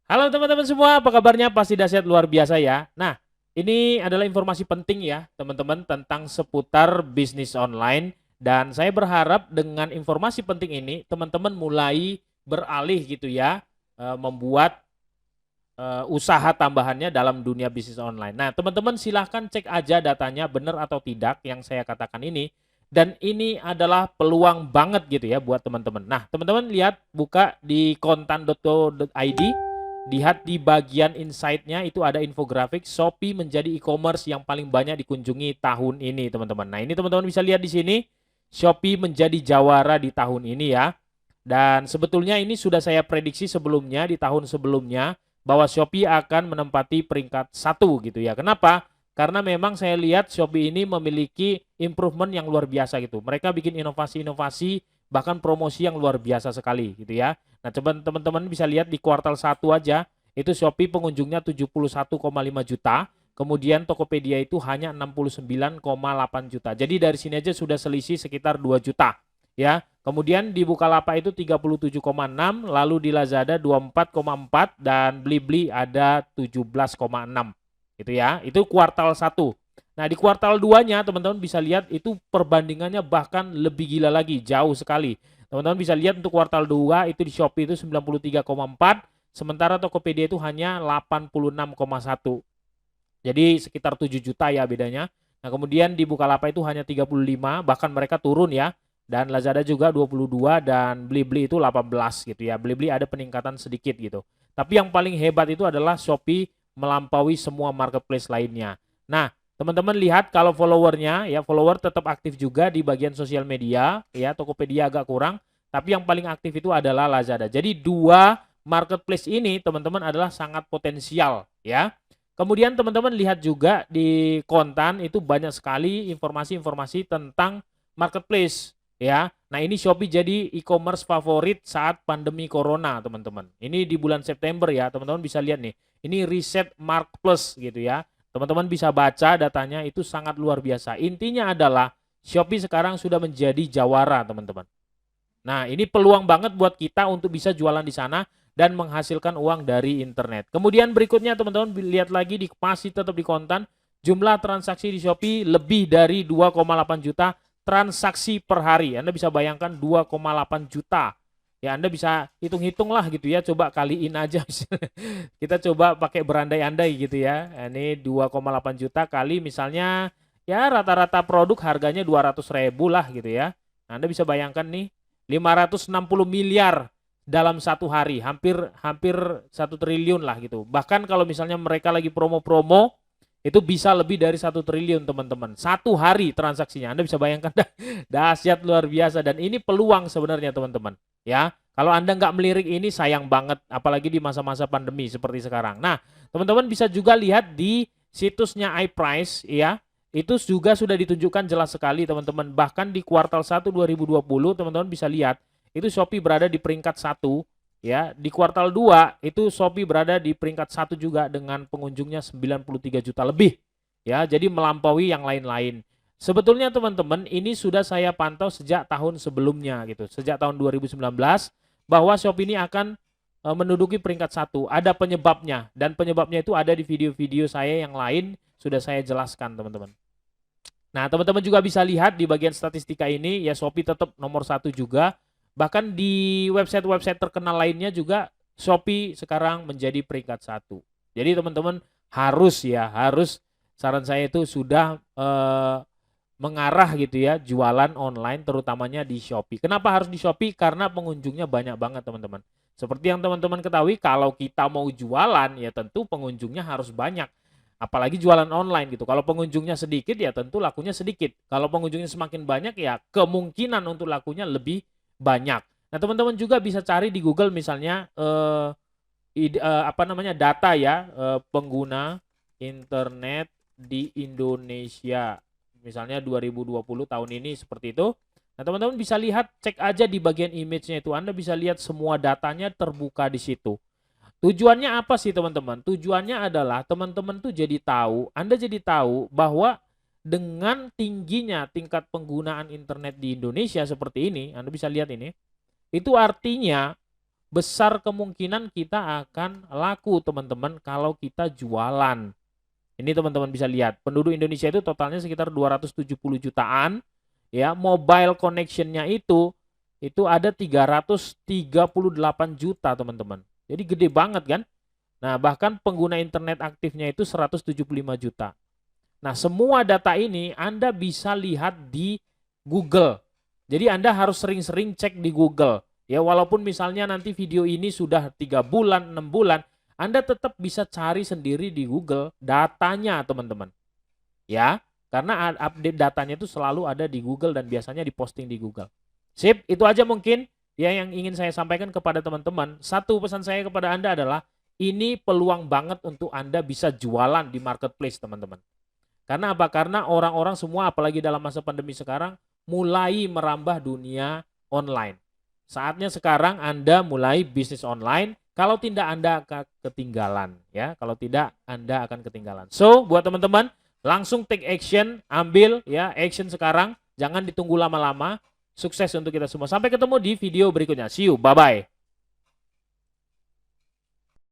Halo teman-teman semua, apa kabarnya? Pasti dahsyat luar biasa ya. Nah, ini adalah informasi penting ya teman-teman tentang seputar bisnis online. Dan saya berharap dengan informasi penting ini teman-teman mulai beralih gitu ya, membuat usaha tambahannya dalam dunia bisnis online. Nah teman-teman silahkan cek aja datanya benar atau tidak yang saya katakan ini. Dan ini adalah peluang banget gitu ya buat teman-teman. Nah teman-teman lihat buka di kontan.co.id. Lihat di bagian insight-nya itu ada infografik Shopee menjadi e-commerce yang paling banyak dikunjungi tahun ini teman-teman. Nah ini teman-teman bisa lihat di sini Shopee menjadi jawara di tahun ini ya. Dan sebetulnya ini sudah saya prediksi sebelumnya di tahun sebelumnya bahwa Shopee akan menempati peringkat 1 gitu ya. Kenapa? Karena memang saya lihat Shopee ini memiliki improvement yang luar biasa gitu. Mereka bikin inovasi-inovasi bahkan promosi yang luar biasa sekali gitu ya. Nah, coba teman-teman bisa lihat di kuartal 1 aja, itu Shopee pengunjungnya 71,5 juta, kemudian Tokopedia itu hanya 69,8 juta. Jadi dari sini aja sudah selisih sekitar 2 juta ya. Kemudian di Bukalapak itu 37,6, lalu di Lazada 24,4 dan Blibli ada 17,6. Gitu ya. Itu kuartal 1. Nah, di kuartal 2-nya teman-teman bisa lihat itu perbandingannya bahkan lebih gila lagi, jauh sekali. Teman-teman bisa lihat untuk kuartal 2 itu di Shopee itu 93,4, sementara Tokopedia itu hanya 86,1. Jadi sekitar 7 juta ya bedanya. Nah, kemudian di Bukalapak itu hanya 35, bahkan mereka turun ya. Dan Lazada juga 22 dan Blibli itu 18 gitu ya. Blibli ada peningkatan sedikit gitu. Tapi yang paling hebat itu adalah Shopee melampaui semua marketplace lainnya. Nah, teman-teman lihat kalau followernya ya, follower tetap aktif juga di bagian sosial media ya. Tokopedia agak kurang, tapi yang paling aktif itu adalah Lazada. Jadi dua marketplace ini teman-teman adalah sangat potensial ya. Kemudian teman-teman lihat juga di kontan itu banyak sekali informasi-informasi tentang marketplace ya. Nah, ini Shopee jadi e-commerce favorit saat pandemi corona, teman-teman. Ini di bulan September ya, teman-teman bisa lihat nih. Ini riset Mark Plus gitu ya. Teman-teman bisa baca datanya itu sangat luar biasa. Intinya adalah Shopee sekarang sudah menjadi jawara, teman-teman. Nah, ini peluang banget buat kita untuk bisa jualan di sana dan menghasilkan uang dari internet. Kemudian berikutnya teman-teman lihat lagi di masih tetap di kontan, jumlah transaksi di Shopee lebih dari 2,8 juta transaksi per hari. Anda bisa bayangkan 2,8 juta. Ya, Anda bisa hitung-hitung lah gitu ya, coba kaliin aja. Kita coba pakai berandai-andai gitu ya. Ini 2,8 juta kali misalnya ya rata-rata produk harganya 200.000 lah gitu ya. Nah, Anda bisa bayangkan nih 560 miliar dalam satu hari, hampir hampir 1 triliun lah gitu. Bahkan kalau misalnya mereka lagi promo-promo itu bisa lebih dari 1 triliun teman-teman. Satu hari transaksinya. Anda bisa bayangkan dahsyat luar biasa dan ini peluang sebenarnya teman-teman. Ya, kalau Anda nggak melirik ini sayang banget, apalagi di masa-masa pandemi seperti sekarang. Nah, teman-teman bisa juga lihat di situsnya iPrice ya. Itu juga sudah ditunjukkan jelas sekali teman-teman. Bahkan di kuartal 1 2020 teman-teman bisa lihat itu Shopee berada di peringkat 1 ya. Di kuartal 2 itu Shopee berada di peringkat 1 juga dengan pengunjungnya 93 juta lebih. Ya, jadi melampaui yang lain-lain. Sebetulnya teman-teman ini sudah saya pantau sejak tahun sebelumnya gitu. Sejak tahun 2019 bahwa Shopee ini akan menduduki peringkat 1. Ada penyebabnya dan penyebabnya itu ada di video-video saya yang lain sudah saya jelaskan teman-teman. Nah, teman-teman juga bisa lihat di bagian statistika ini ya Shopee tetap nomor 1 juga. Bahkan di website-website terkenal lainnya juga Shopee sekarang menjadi peringkat 1. Jadi teman-teman harus ya, harus saran saya itu sudah mengarah gitu ya jualan online terutamanya di Shopee. Kenapa harus di Shopee? Karena pengunjungnya banyak banget teman-teman. Seperti yang teman-teman ketahui kalau kita mau jualan ya tentu pengunjungnya harus banyak. Apalagi jualan online gitu. Kalau pengunjungnya sedikit ya tentu lakunya sedikit. Kalau pengunjungnya semakin banyak ya kemungkinan untuk lakunya lebih banyak. Nah, teman-teman juga bisa cari di Google misalnya apa namanya data ya pengguna internet di Indonesia. Misalnya 2020 tahun ini seperti itu. Nah, teman-teman bisa lihat cek aja di bagian image-nya itu. Anda bisa lihat semua datanya terbuka di situ. Tujuannya apa sih teman-teman? Tujuannya adalah teman-teman tuh jadi tahu, Anda jadi tahu bahwa dengan tingginya tingkat penggunaan internet di Indonesia seperti ini, Anda bisa lihat ini, itu artinya besar kemungkinan kita akan laku teman-teman kalau kita jualan. Ini teman-teman bisa lihat, penduduk Indonesia itu totalnya sekitar 270 jutaan, ya. Mobile connection-nya itu ada 338 juta teman-teman. Jadi gede banget kan? Nah, bahkan pengguna internet aktifnya itu 175 juta. Nah, semua data ini Anda bisa lihat di Google. Jadi Anda harus sering-sering cek di Google. Ya, walaupun misalnya nanti video ini sudah 3 bulan, 6 bulan, Anda tetap bisa cari sendiri di Google datanya teman-teman. Ya, karena update datanya itu selalu ada di Google dan biasanya diposting di Google. Sip, itu aja mungkin ya yang ingin saya sampaikan kepada teman-teman. Satu pesan saya kepada Anda adalah ini peluang banget untuk Anda bisa jualan di marketplace teman-teman. Karena apa? Karena orang-orang semua apalagi dalam masa pandemi sekarang mulai merambah dunia online. Saatnya sekarang Anda mulai bisnis online. Kalau tidak Anda akan ketinggalan ya. Kalau tidak Anda akan ketinggalan. So, buat teman-teman langsung take action, ambil ya action sekarang. Jangan ditunggu lama-lama. Sukses untuk kita semua. Sampai ketemu di video berikutnya. See you. Bye-bye.